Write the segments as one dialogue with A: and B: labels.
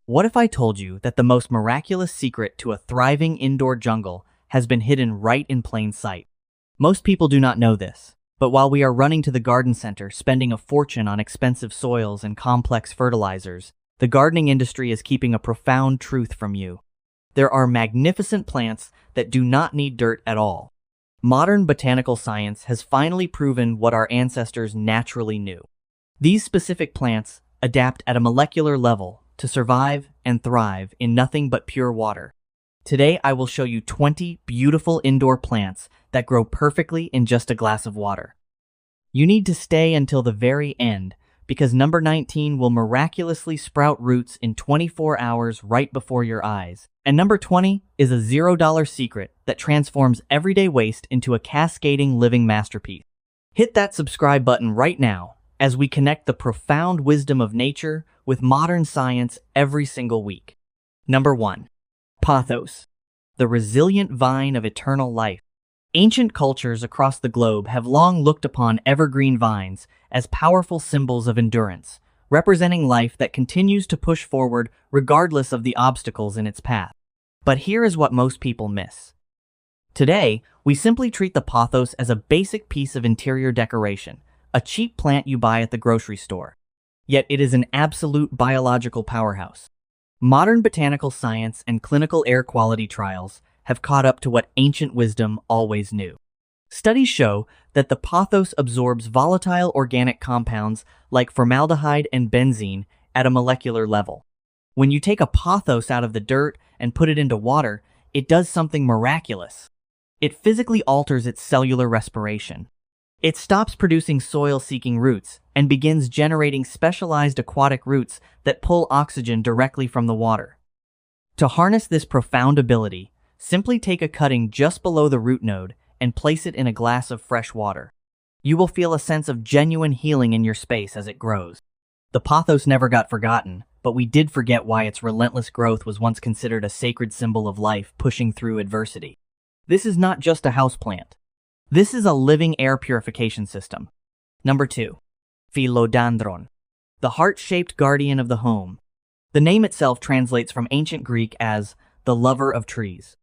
A: What if I told you that the most miraculous secret to a thriving indoor jungle has been hidden right in plain sight? Most people do not know this, but while we are running to the garden center, spending a fortune on expensive soils and complex fertilizers, the gardening industry is keeping a profound truth from you. There are magnificent plants that do not need dirt at all. Modern botanical science has finally proven what our ancestors naturally knew. These specific plants adapt at a molecular level to survive and thrive in nothing but pure water. Today, I will show you 20 beautiful indoor plants that grow perfectly in just a glass of water. You need to stay until the very end because number 19 will miraculously sprout roots in 24 hours right before your eyes. And number 20 is a $0 secret that transforms everyday waste into a cascading living masterpiece. Hit that subscribe button right now as we connect the profound wisdom of nature with modern science every single week. Number 1. Pothos, the resilient vine of eternal life. Ancient cultures across the globe have long looked upon evergreen vines as powerful symbols of endurance, representing life that continues to push forward regardless of the obstacles in its path. But here is what most people miss. Today, we simply treat the pothos as a basic piece of interior decoration, a cheap plant you buy at the grocery store. Yet it is an absolute biological powerhouse. Modern botanical science and clinical air quality trials have caught up to what ancient wisdom always knew. Studies show that the pothos absorbs volatile organic compounds like formaldehyde and benzene at a molecular level. When you take a pothos out of the dirt and put it into water, it does something miraculous. It physically alters its cellular respiration. It stops producing soil-seeking roots and begins generating specialized aquatic roots that pull oxygen directly from the water. To harness this profound ability, simply take a cutting just below the root node and place it in a glass of fresh water. You will feel a sense of genuine healing in your space as it grows. The pothos never got forgotten, but we did forget why its relentless growth was once considered a sacred symbol of life pushing through adversity. This is not just a houseplant. This is a living air purification system. Number 2. Philodendron, the heart-shaped guardian of the home. The name itself translates from ancient Greek as the lover of trees.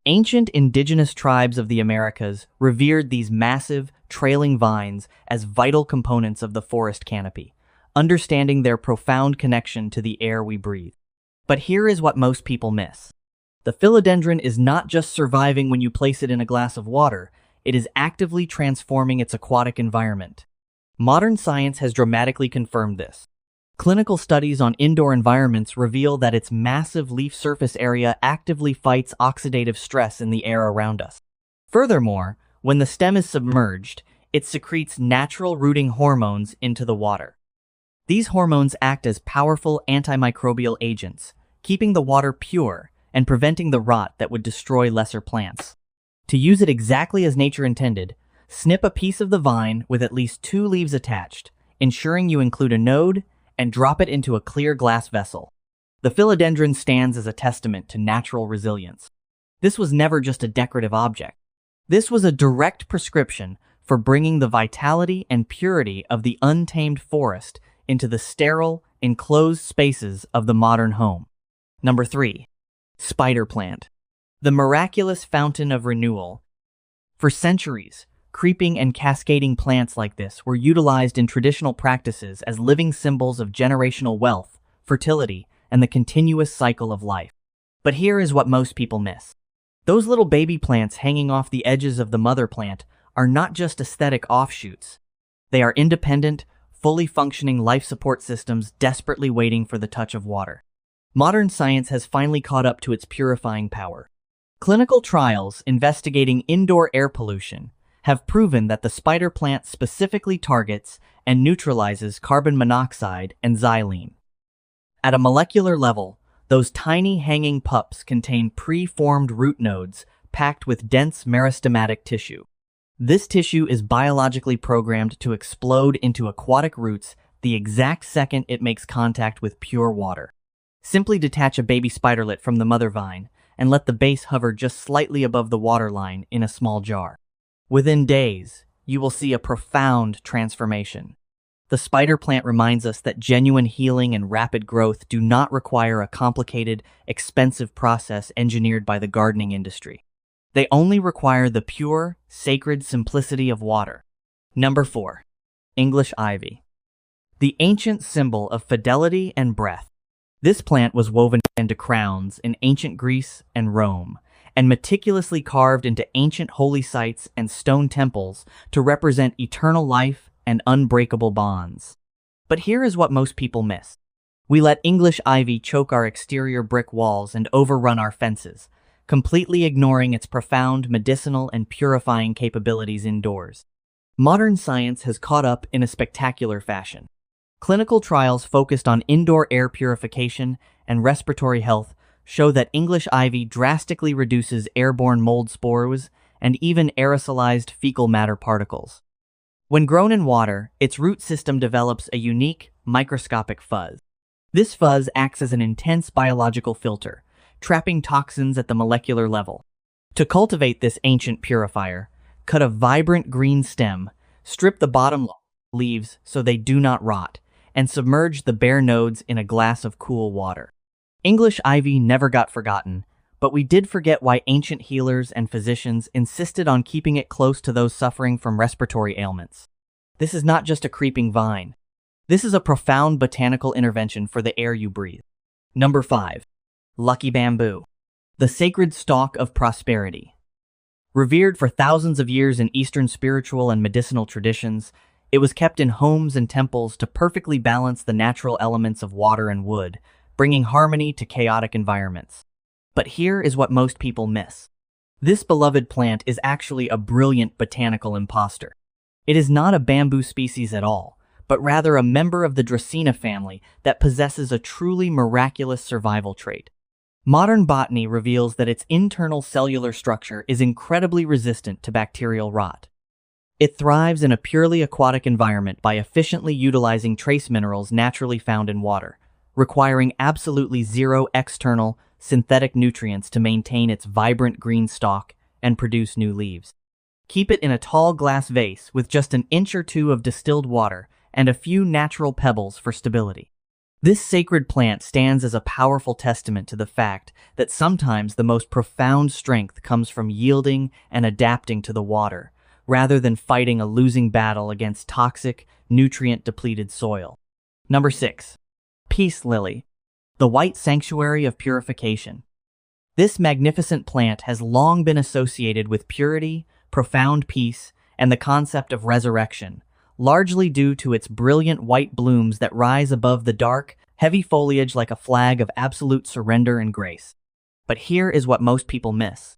A: Ancient indigenous tribes of the Americas revered these massive, trailing vines as vital components of the forest canopy, understanding their profound connection to the air we breathe. But here is what most people miss. The philodendron is not just surviving when you place it in a glass of water, it is actively transforming its aquatic environment. Modern science has dramatically confirmed this. Clinical studies on indoor environments reveal that its massive leaf surface area actively fights oxidative stress in the air around us. Furthermore, when the stem is submerged, it secretes natural rooting hormones into the water. These hormones act as powerful antimicrobial agents, keeping the water pure and preventing the rot that would destroy lesser plants. To use it exactly as nature intended, snip a piece of the vine with at least 2 leaves attached, ensuring you include a node, and drop it into a clear glass vessel. The philodendron stands as a testament to natural resilience. This was never just a decorative object. This was a direct prescription for bringing the vitality and purity of the untamed forest into the sterile, enclosed spaces of the modern home. Number 3. Spider plant, the miraculous fountain of renewal. For centuries, creeping and cascading plants like this were utilized in traditional practices as living symbols of generational wealth, fertility, and the continuous cycle of life. But here is what most people miss. Those little baby plants hanging off the edges of the mother plant are not just aesthetic offshoots. They are independent, fully functioning life support systems desperately waiting for the touch of water. Modern science has finally caught up to its purifying power. Clinical trials investigating indoor air pollution have proven that the spider plant specifically targets and neutralizes carbon monoxide and xylene. At a molecular level, those tiny hanging pups contain pre-formed root nodes packed with dense meristematic tissue. This tissue is biologically programmed to explode into aquatic roots the exact second it makes contact with pure water. Simply detach a baby spiderlet from the mother vine and let the base hover just slightly above the waterline in a small jar. Within days, you will see a profound transformation. The spider plant reminds us that genuine healing and rapid growth do not require a complicated, expensive process engineered by the gardening industry. They only require the pure, sacred simplicity of water. Number 4. English ivy. The ancient symbol of fidelity and breath. This plant was woven into crowns in ancient Greece and Rome, and meticulously carved into ancient holy sites and stone temples to represent eternal life and unbreakable bonds. But here is what most people miss. We let English ivy choke our exterior brick walls and overrun our fences, completely ignoring its profound medicinal and purifying capabilities indoors. Modern science has caught up in a spectacular fashion. Clinical trials focused on indoor air purification and respiratory health show that English ivy drastically reduces airborne mold spores and even aerosolized fecal matter particles. When grown in water, its root system develops a unique, microscopic fuzz. This fuzz acts as an intense biological filter, trapping toxins at the molecular level. To cultivate this ancient purifier, cut a vibrant green stem, strip the bottom leaves so they do not rot, and submerge the bare nodes in a glass of cool water. English ivy never got forgotten, but we did forget why ancient healers and physicians insisted on keeping it close to those suffering from respiratory ailments. This is not just a creeping vine. This is a profound botanical intervention for the air you breathe. Number 5. Lucky bamboo. The sacred stalk of prosperity. Revered for thousands of years in Eastern spiritual and medicinal traditions, it was kept in homes and temples to perfectly balance the natural elements of water and wood, bringing harmony to chaotic environments. But here is what most people miss. This beloved plant is actually a brilliant botanical imposter. It is not a bamboo species at all, but rather a member of the Dracaena family that possesses a truly miraculous survival trait. Modern botany reveals that its internal cellular structure is incredibly resistant to bacterial rot. It thrives in a purely aquatic environment by efficiently utilizing trace minerals naturally found in water, requiring absolutely zero external, synthetic nutrients to maintain its vibrant green stalk and produce new leaves. Keep it in a tall glass vase with just an inch or two of distilled water and a few natural pebbles for stability. This sacred plant stands as a powerful testament to the fact that sometimes the most profound strength comes from yielding and adapting to the water, rather than fighting a losing battle against toxic, nutrient-depleted soil. Number 6. Peace lily. The white sanctuary of purification. This magnificent plant has long been associated with purity, profound peace, and the concept of resurrection, largely due to its brilliant white blooms that rise above the dark, heavy foliage like a flag of absolute surrender and grace. But here is what most people miss.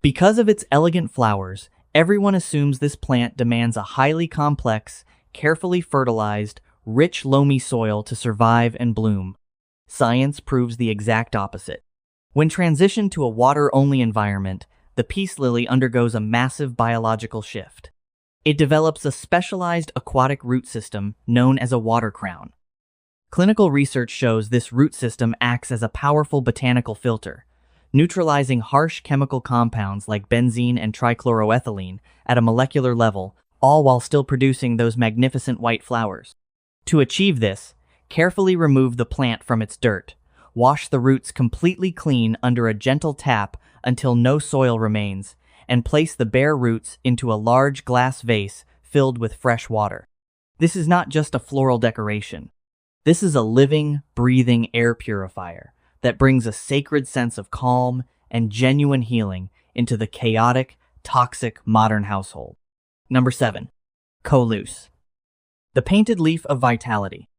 A: Because of its elegant flowers, everyone assumes this plant demands a highly complex, carefully fertilized, rich loamy soil to survive and bloom. Science proves the exact opposite. When transitioned to a water-only environment, the peace lily undergoes a massive biological shift. It develops a specialized aquatic root system known as a water crown. Clinical research shows this root system acts as a powerful botanical filter, neutralizing harsh chemical compounds like benzene and trichloroethylene at a molecular level, all while still producing those magnificent white flowers. To achieve this, carefully remove the plant from its dirt. Wash the roots completely clean under a gentle tap until no soil remains, and place the bare roots into a large glass vase filled with fresh water. This is not just a floral decoration. This is a living, breathing air purifier that brings a sacred sense of calm and genuine healing into the chaotic, toxic modern household. Number 7. Colus. The painted leaf of vitality.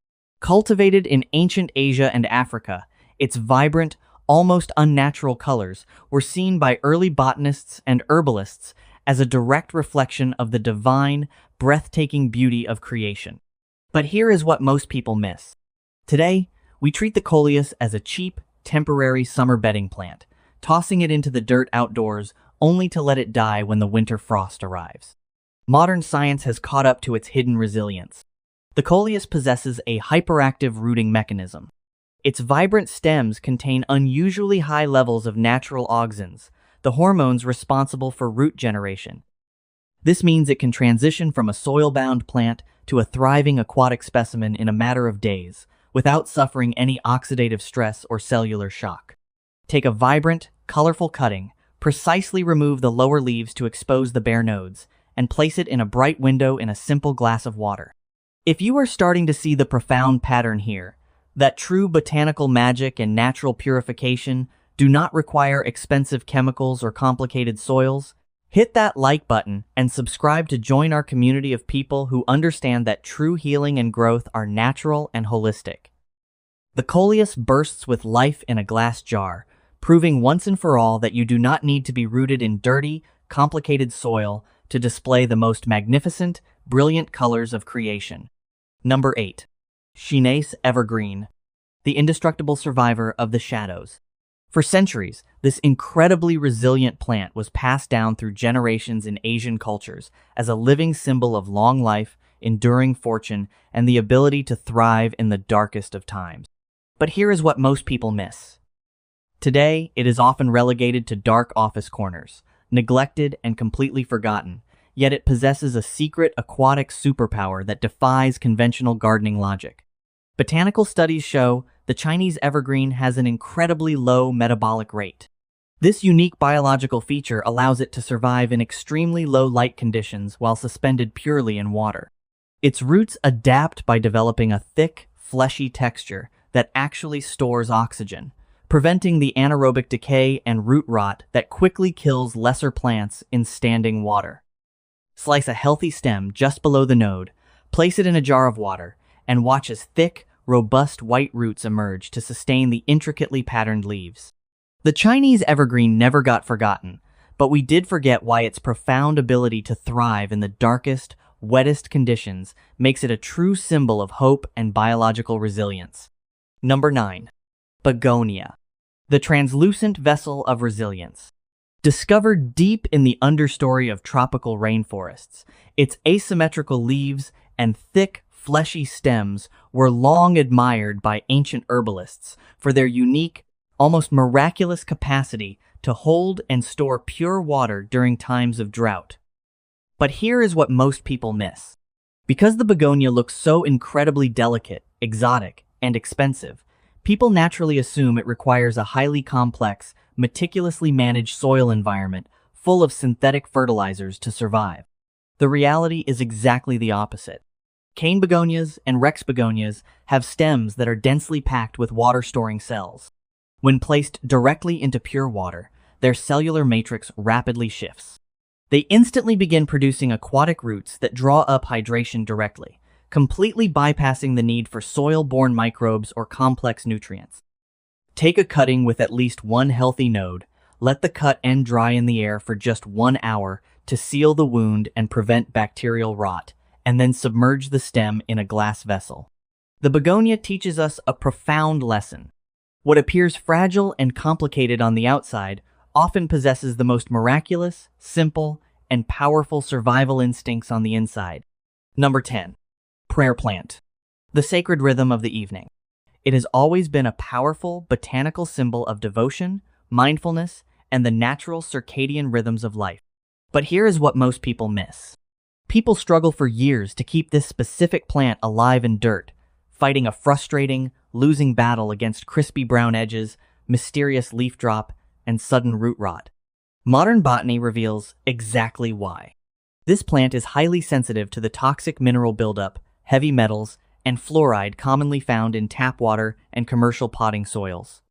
A: Cultivated in ancient Asia and Africa, its vibrant, almost unnatural colors were seen by early botanists and herbalists as a direct reflection of the divine, breathtaking beauty of creation. But here is what most people miss. Today, we treat the coleus as a cheap, temporary summer bedding plant, tossing it into the dirt outdoors only to let it die when the winter frost arrives. Modern science has caught up to its hidden resilience. The coleus possesses a hyperactive rooting mechanism. Its vibrant stems contain unusually high levels of natural auxins, the hormones responsible for root generation. This means it can transition from a soil-bound plant to a thriving aquatic specimen in a matter of days, without suffering any oxidative stress or cellular shock. Take a vibrant, colorful cutting, precisely remove the lower leaves to expose the bare nodes, and place it in a bright window in a simple glass of water. If you are starting to see the profound pattern here, that true botanical magic and natural purification do not require expensive chemicals or complicated soils, hit that like button and subscribe to join our community of people who understand that true healing and growth are natural and holistic. The coleus bursts with life in a glass jar, proving once and for all that you do not need to be rooted in dirty, complicated soil to display the most magnificent, brilliant colors of creation. Number 8. Chinese evergreen, the indestructible survivor of the shadows. For centuries, this incredibly resilient plant was passed down through generations in Asian cultures as a living symbol of long life, enduring fortune, and the ability to thrive in the darkest of times. But here is what most people miss. Today, it is often relegated to dark office corners, neglected and completely forgotten, yet it possesses a secret aquatic superpower that defies conventional gardening logic. Botanical studies show the Chinese evergreen has an incredibly low metabolic rate. This unique biological feature allows it to survive in extremely low light conditions while suspended purely in water. Its roots adapt by developing a thick, fleshy texture that actually stores oxygen, preventing the anaerobic decay and root rot that quickly kills lesser plants in standing water. Slice a healthy stem just below the node, place it in a jar of water, and watch as thick, robust white roots emerge to sustain the intricately patterned leaves. The Chinese evergreen never got forgotten, but we did forget why its profound ability to thrive in the darkest, wettest conditions makes it a true symbol of hope and biological resilience. Number 9. Begonia, the translucent vessel of resilience. Discovered deep in the understory of tropical rainforests, its asymmetrical leaves and thick, fleshy stems were long admired by ancient herbalists for their unique, almost miraculous capacity to hold and store pure water during times of drought. But here is what most people miss. Because the begonia looks so incredibly delicate, exotic, and expensive, people naturally assume it requires a highly complex, meticulously managed soil environment full of synthetic fertilizers to survive. The reality is exactly the opposite. Cane begonias and Rex begonias have stems that are densely packed with water-storing cells. When placed directly into pure water, their cellular matrix rapidly shifts. They instantly begin producing aquatic roots that draw up hydration directly, completely bypassing the need for soil-borne microbes or complex nutrients. Take a cutting with at least one healthy node, let the cut end dry in the air for just 1 hour to seal the wound and prevent bacterial rot, and then submerge the stem in a glass vessel. The begonia teaches us a profound lesson. What appears fragile and complicated on the outside often possesses the most miraculous, simple, and powerful survival instincts on the inside. Number 10. Prayer plant, the sacred rhythm of the evening. It has always been a powerful botanical symbol of devotion, mindfulness, and the natural circadian rhythms of life. But here is what most people miss. People struggle for years to keep this specific plant alive in dirt, fighting a frustrating, losing battle against crispy brown edges, mysterious leaf drop, and sudden root rot. Modern botany reveals exactly why. This plant is highly sensitive to the toxic mineral buildup, heavy metals, and fluoride commonly found in tap water and commercial potting soils.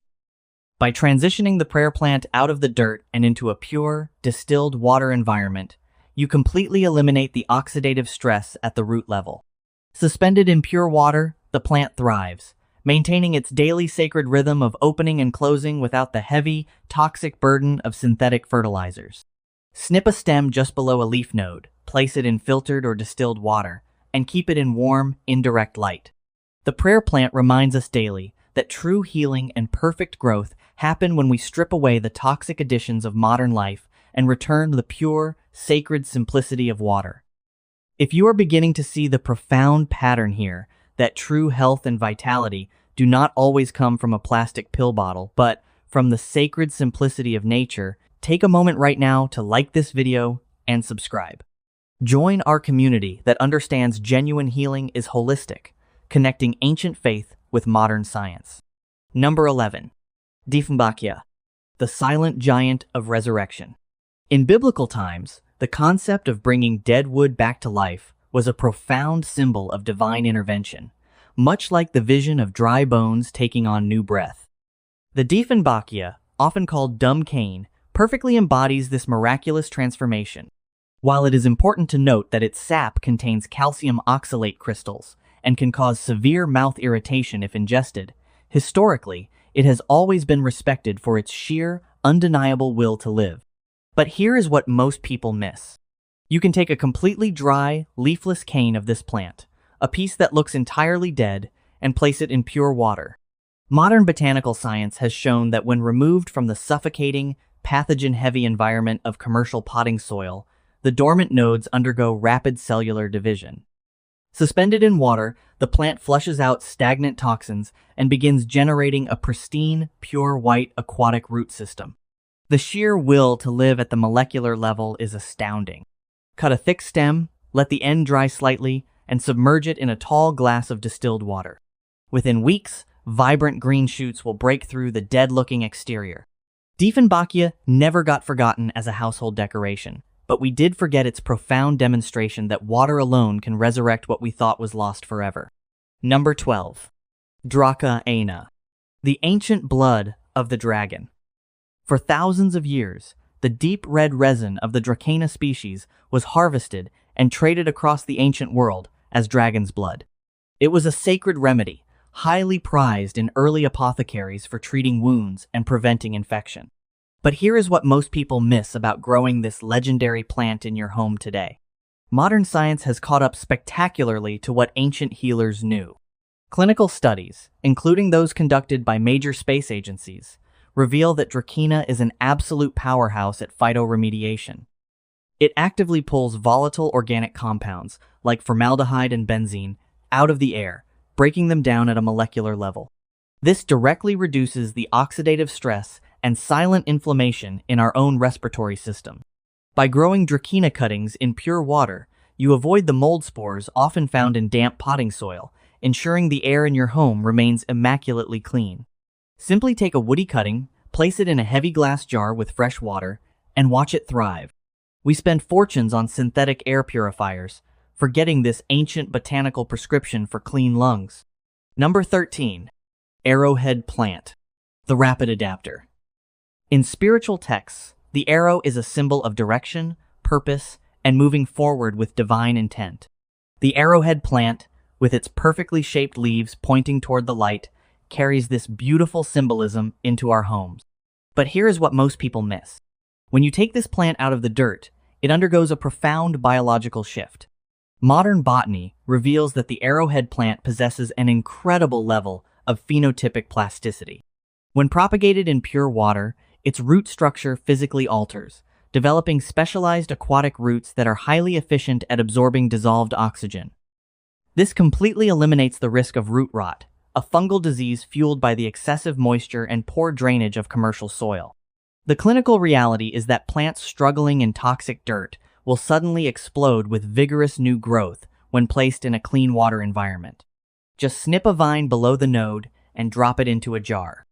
A: By transitioning the prayer plant out of the dirt and into a pure, distilled water environment, you completely eliminate the oxidative stress at the root level. Suspended in pure water, the plant thrives, maintaining its daily sacred rhythm of opening and closing without the heavy, toxic burden of synthetic fertilizers. Snip a stem just below a leaf node, place it in filtered or distilled water, and keep it in warm, indirect light. The prayer plant reminds us daily that true healing and perfect growth happen when we strip away the toxic additions of modern life and return the pure, sacred simplicity of water. If you are beginning to see the profound pattern here, that true health and vitality do not always come from a plastic pill bottle, but from the sacred simplicity of nature, take a moment right now to like this video and subscribe. Join our community that understands genuine healing is holistic, connecting ancient faith with modern science. Number 11. Dieffenbachia, the silent giant of resurrection. In biblical times, the concept of bringing dead wood back to life was a profound symbol of divine intervention, much like the vision of dry bones taking on new breath. The Dieffenbachia, often called dumb cane, perfectly embodies this miraculous transformation. While it is important to note that its sap contains calcium oxalate crystals and can cause severe mouth irritation if ingested, historically, it has always been respected for its sheer, undeniable will to live. But here is what most people miss. You can take a completely dry, leafless cane of this plant, a piece that looks entirely dead, and place it in pure water. Modern botanical science has shown that when removed from the suffocating, pathogen-heavy environment of commercial potting soil, the dormant nodes undergo rapid cellular division. Suspended in water, the plant flushes out stagnant toxins and begins generating a pristine, pure white aquatic root system. The sheer will to live at the molecular level is astounding. Cut a thick stem, let the end dry slightly, and submerge it in a tall glass of distilled water. Within weeks, vibrant green shoots will break through the dead-looking exterior. Dieffenbachia never got forgotten as a household decoration, but we did forget its profound demonstration that water alone can resurrect what we thought was lost forever. Number 12. Dracaena, the ancient blood of the dragon. For thousands of years, the deep red resin of the Dracaena species was harvested and traded across the ancient world as dragon's blood. It was a sacred remedy, highly prized in early apothecaries for treating wounds and preventing infection. But here is what most people miss about growing this legendary plant in your home today. Modern science has caught up spectacularly to what ancient healers knew. Clinical studies, including those conducted by major space agencies, reveal that Dracaena is an absolute powerhouse at phytoremediation. It actively pulls volatile organic compounds, like formaldehyde and benzene, out of the air, breaking them down at a molecular level. This directly reduces the oxidative stress and silent inflammation in our own respiratory system. By growing Dracaena cuttings in pure water, you avoid the mold spores often found in damp potting soil, ensuring the air in your home remains immaculately clean. Simply take a woody cutting, place it in a heavy glass jar with fresh water, and watch it thrive. We spend fortunes on synthetic air purifiers, forgetting this ancient botanical prescription for clean lungs. Number 13. Arrowhead plant, the rapid adapter. In spiritual texts, the arrow is a symbol of direction, purpose, and moving forward with divine intent. The arrowhead plant, with its perfectly shaped leaves pointing toward the light, carries this beautiful symbolism into our homes. But here is what most people miss. When you take this plant out of the dirt, it undergoes a profound biological shift. Modern botany reveals that the arrowhead plant possesses an incredible level of phenotypic plasticity. When propagated in pure water, its root structure physically alters, developing specialized aquatic roots that are highly efficient at absorbing dissolved oxygen. This completely eliminates the risk of root rot, a fungal disease fueled by the excessive moisture and poor drainage of commercial soil. The clinical reality is that plants struggling in toxic dirt will suddenly explode with vigorous new growth when placed in a clean water environment. Just snip a vine below the node and drop it into a jar.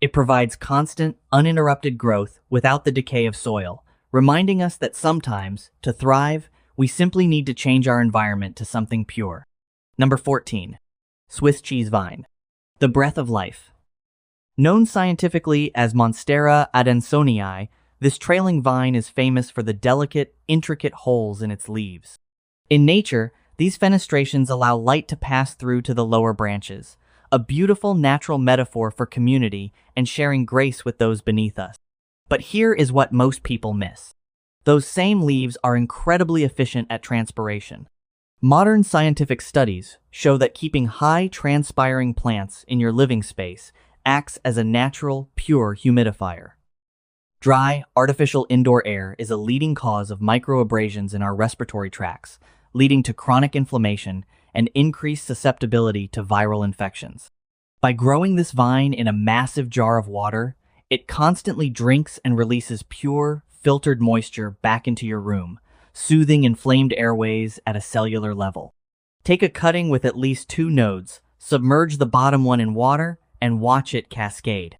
A: It provides constant, uninterrupted growth without the decay of soil, reminding us that sometimes, to thrive, we simply need to change our environment to something pure. Number 14. Swiss cheese vine, the breath of life. Known scientifically as Monstera adansonii, this trailing vine is famous for the delicate, intricate holes in its leaves. In nature, these fenestrations allow light to pass through to the lower branches, a beautiful natural metaphor for community and sharing grace with those beneath us. But here is what most people miss. Those same leaves are incredibly efficient at transpiration. Modern scientific studies show that keeping high transpiring plants in your living space acts as a natural, pure humidifier. Dry, artificial indoor air is a leading cause of microabrasions in our respiratory tracts, leading to chronic inflammation and increased susceptibility to viral infections. By growing this vine in a massive jar of water, it constantly drinks and releases pure, filtered moisture back into your room, soothing inflamed airways at a cellular level. Take a cutting with at least 2 nodes, submerge the bottom one in water, and watch it cascade.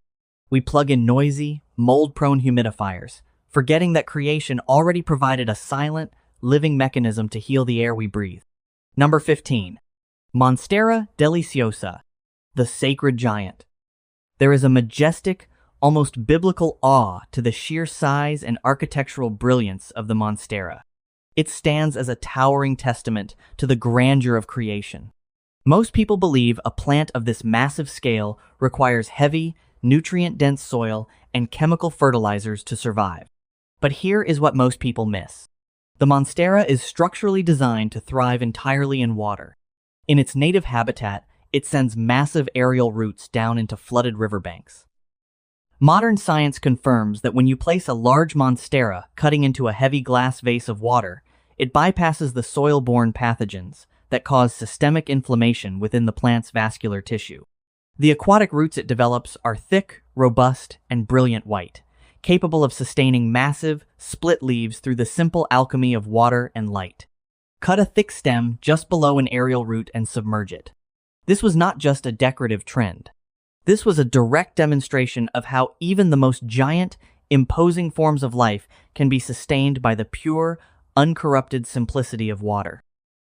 A: We plug in noisy, mold-prone humidifiers, forgetting that creation already provided a silent, living mechanism to heal the air we breathe. Number 15. Monstera deliciosa, the sacred giant. There is a majestic, almost biblical awe to the sheer size and architectural brilliance of the Monstera. It stands as a towering testament to the grandeur of creation. Most people believe a plant of this massive scale requires heavy, nutrient-dense soil and chemical fertilizers to survive. But here is what most people miss. The Monstera is structurally designed to thrive entirely in water. In its native habitat, it sends massive aerial roots down into flooded riverbanks. Modern science confirms that when you place a large Monstera cutting into a heavy glass vase of water, it bypasses the soil-borne pathogens that cause systemic inflammation within the plant's vascular tissue. The aquatic roots it develops are thick, robust, and brilliant white, capable of sustaining massive, split leaves through the simple alchemy of water and light. Cut a thick stem just below an aerial root and submerge it. This was not just a decorative trend. This was a direct demonstration of how even the most giant, imposing forms of life can be sustained by the pure, uncorrupted simplicity of water.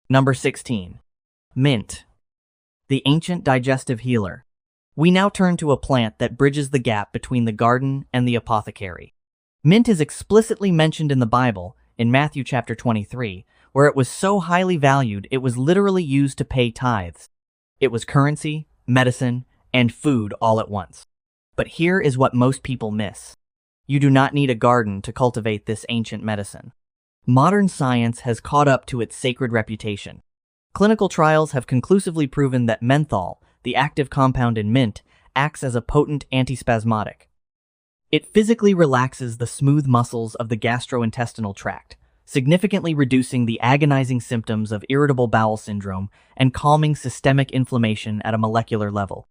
A: Number 16. Mint, the ancient digestive healer. We now turn to a plant that bridges the gap between the garden and the apothecary. Mint is explicitly mentioned in the Bible, in Matthew chapter 23, where it was so highly valued it was literally used to pay tithes. It was currency, medicine, and food all at once. But here is what most people miss. You do not need a garden to cultivate this ancient medicine. Modern science has caught up to its sacred reputation. Clinical trials have conclusively proven that menthol, the active compound in mint, acts as a potent antispasmodic. It physically relaxes the smooth muscles of the gastrointestinal tract, significantly reducing the agonizing symptoms of irritable bowel syndrome and calming systemic inflammation at a molecular level.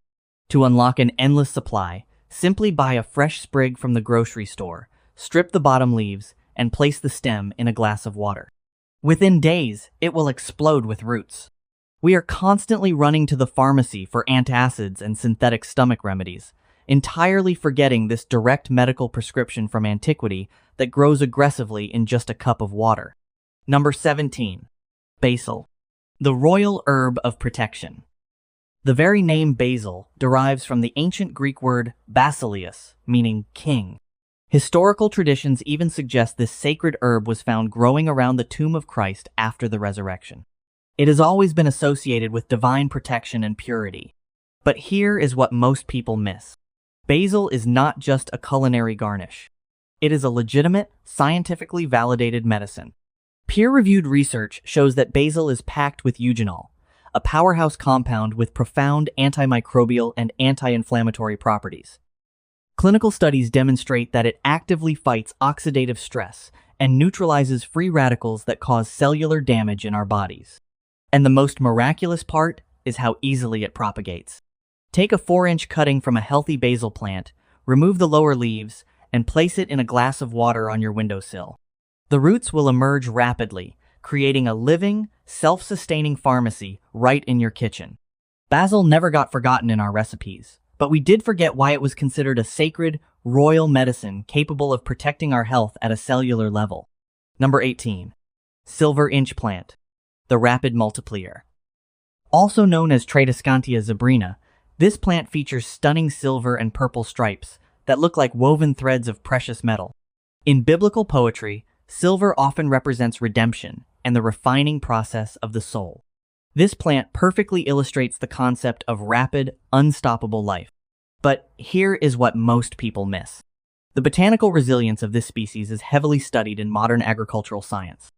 A: To unlock an endless supply, simply buy a fresh sprig from the grocery store, strip the bottom leaves, and place the stem in a glass of water. Within days, it will explode with roots. We are constantly running to the pharmacy for antacids and synthetic stomach remedies, entirely forgetting this direct medical prescription from antiquity that grows aggressively in just a cup of water. Number 17. Basil, the royal herb of protection. The very name basil derives from the ancient Greek word basileus, meaning king. Historical traditions even suggest this sacred herb was found growing around the tomb of Christ after the resurrection. It has always been associated with divine protection and purity. But here is what most people miss. Basil is not just a culinary garnish. It is a legitimate, scientifically validated medicine. Peer-reviewed research shows that basil is packed with eugenol, a powerhouse compound with profound antimicrobial and anti-inflammatory properties. Clinical studies demonstrate that it actively fights oxidative stress and neutralizes free radicals that cause cellular damage in our bodies. And the most miraculous part is how easily it propagates. Take a 4-inch cutting from a healthy basil plant, remove the lower leaves, and place it in a glass of water on your windowsill. The roots will emerge rapidly, creating a living, self-sustaining pharmacy right in your kitchen. Basil never got forgotten in our recipes, but we did forget why it was considered a sacred, royal medicine capable of protecting our health at a cellular level. Number 18. Silver inch plant, the rapid multiplier. Also known as Tradescantia zebrina, this plant features stunning silver and purple stripes that look like woven threads of precious metal. In biblical poetry, silver often represents redemption and the refining process of the soul. This plant perfectly illustrates the concept of rapid, unstoppable life. But here is what most people miss. The botanical resilience of this species is heavily studied in modern agricultural science.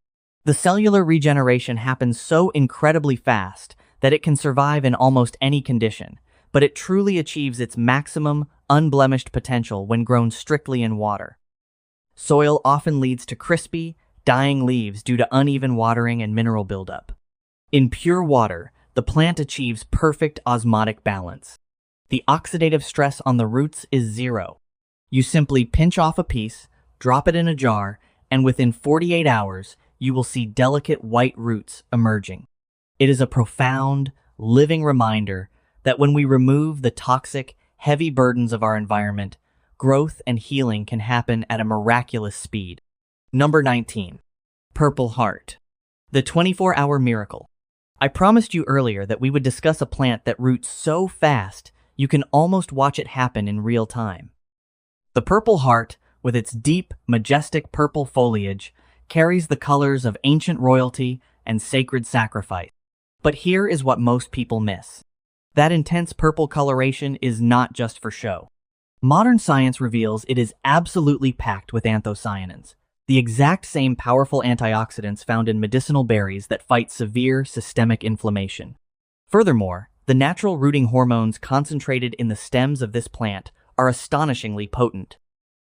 A: The cellular regeneration happens so incredibly fast that it can survive in almost any condition, but it truly achieves its maximum, unblemished potential when grown strictly in water. Soil often leads to crispy, dying leaves due to uneven watering and mineral buildup. In pure water, the plant achieves perfect osmotic balance. The oxidative stress on the roots is zero. You simply pinch off a piece, drop it in a jar, and within 48 hours, you will see delicate white roots emerging. It is a profound, living reminder that when we remove the toxic, heavy burdens of our environment, growth and healing can happen at a miraculous speed. Number 19. Purple Heart. The 24-hour miracle. I promised you earlier that we would discuss a plant that roots so fast you can almost watch it happen in real time. The Purple Heart, with its deep, majestic purple foliage, carries the colors of ancient royalty and sacred sacrifice. But here is what most people miss. That intense purple coloration is not just for show. Modern science reveals it is absolutely packed with anthocyanins, the exact same powerful antioxidants found in medicinal berries that fight severe systemic inflammation. Furthermore, the natural rooting hormones concentrated in the stems of this plant are astonishingly potent.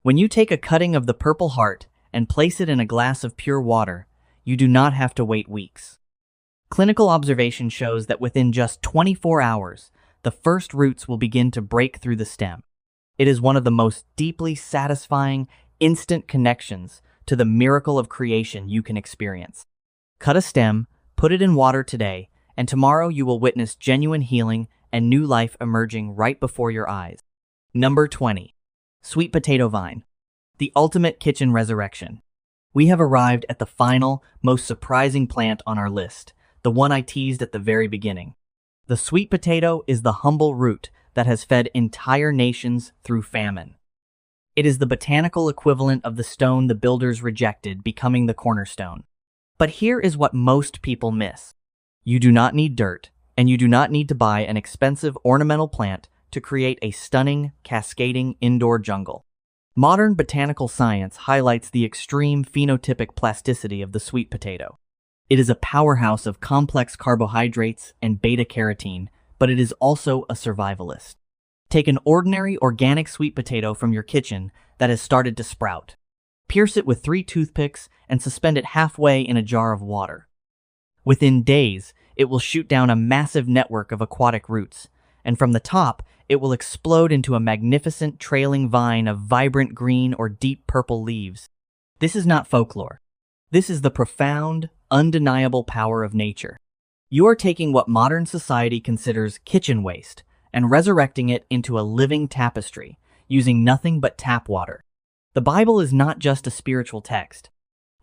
A: When you take a cutting of the Purple Heart and place it in a glass of pure water, you do not have to wait weeks. Clinical observation shows that within just 24 hours, the first roots will begin to break through the stem. It is one of the most deeply satisfying, instant connections to the miracle of creation you can experience. Cut a stem, put it in water today, and tomorrow you will witness genuine healing and new life emerging right before your eyes. Number 20. Sweet Potato Vine. The ultimate kitchen resurrection. We have arrived at the final, most surprising plant on our list, the one I teased at the very beginning. The sweet potato is the humble root that has fed entire nations through famine. It is the botanical equivalent of the stone the builders rejected, becoming the cornerstone. But here is what most people miss. You do not need dirt, and you do not need to buy an expensive ornamental plant to create a stunning, cascading indoor jungle. Modern botanical science highlights the extreme phenotypic plasticity of the sweet potato. It is a powerhouse of complex carbohydrates and beta-carotene, but it is also a survivalist. Take an ordinary organic sweet potato from your kitchen that has started to sprout. Pierce it with 3 toothpicks and suspend it halfway in a jar of water. Within days, it will shoot down a massive network of aquatic roots, and from the top, it will explode into a magnificent trailing vine of vibrant green or deep purple leaves. This is not folklore. This is the profound, undeniable power of nature. You are taking what modern society considers kitchen waste and resurrecting it into a living tapestry, using nothing but tap water. The Bible is not just a spiritual text.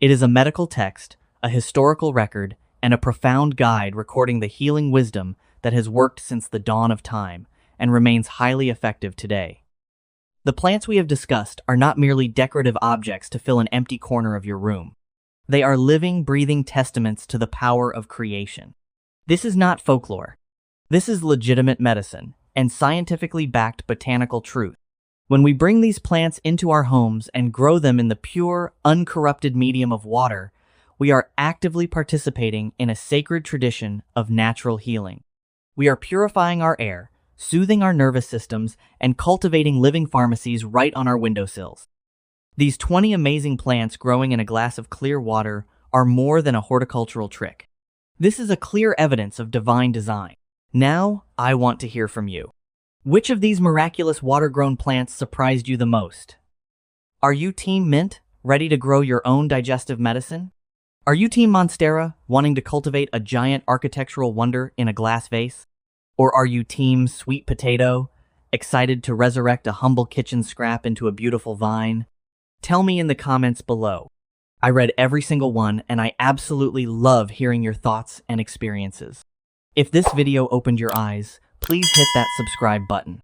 A: It is a medical text, a historical record, and a profound guide recording the healing wisdom that has worked since the dawn of time and remains highly effective today. The plants we have discussed are not merely decorative objects to fill an empty corner of your room. They are living, breathing testaments to the power of creation. This is not folklore. This is legitimate medicine and scientifically backed botanical truth. When we bring these plants into our homes and grow them in the pure, uncorrupted medium of water, we are actively participating in a sacred tradition of natural healing. We are purifying our air, soothing our nervous systems, and cultivating living pharmacies right on our windowsills. These 20 amazing plants growing in a glass of clear water are more than a horticultural trick. This is a clear evidence of divine design. Now, I want to hear from you. Which of these miraculous water-grown plants surprised you the most? Are you Team Mint, ready to grow your own digestive medicine? Are you Team Monstera, wanting to cultivate a giant architectural wonder in a glass vase? Or are you Team Sweet Potato, excited to resurrect a humble kitchen scrap into a beautiful vine? Tell me in the comments below. I read every single one, and I absolutely love hearing your thoughts and experiences. If this video opened your eyes, please hit that subscribe button.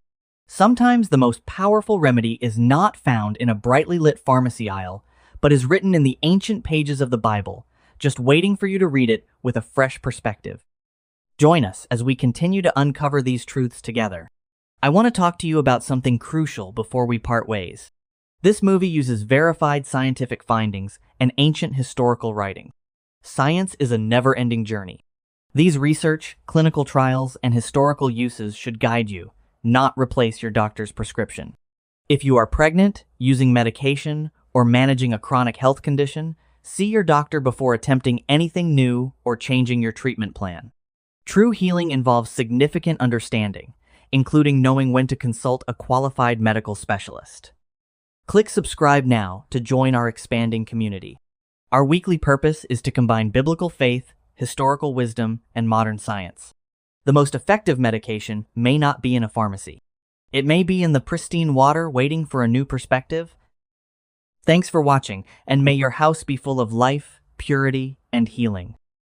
A: Sometimes the most powerful remedy is not found in a brightly lit pharmacy aisle, but is written in the ancient pages of the Bible, just waiting for you to read it with a fresh perspective. Join us as we continue to uncover these truths together. I want to talk to you about something crucial before we part ways. This movie uses verified scientific findings and ancient historical writing. Science is a never-ending journey. These research, clinical trials, and historical uses should guide you, not replace your doctor's prescription. If you are pregnant, using medication, or managing a chronic health condition, see your doctor before attempting anything new or changing your treatment plan. True healing involves significant understanding, including knowing when to consult a qualified medical specialist. Click subscribe now to join our expanding community. Our weekly purpose is to combine biblical faith, historical wisdom, and modern science. The most effective medication may not be in a pharmacy. It may be in the pristine water waiting for a new perspective. Thanks for watching, and may your house be full of life, purity, and healing.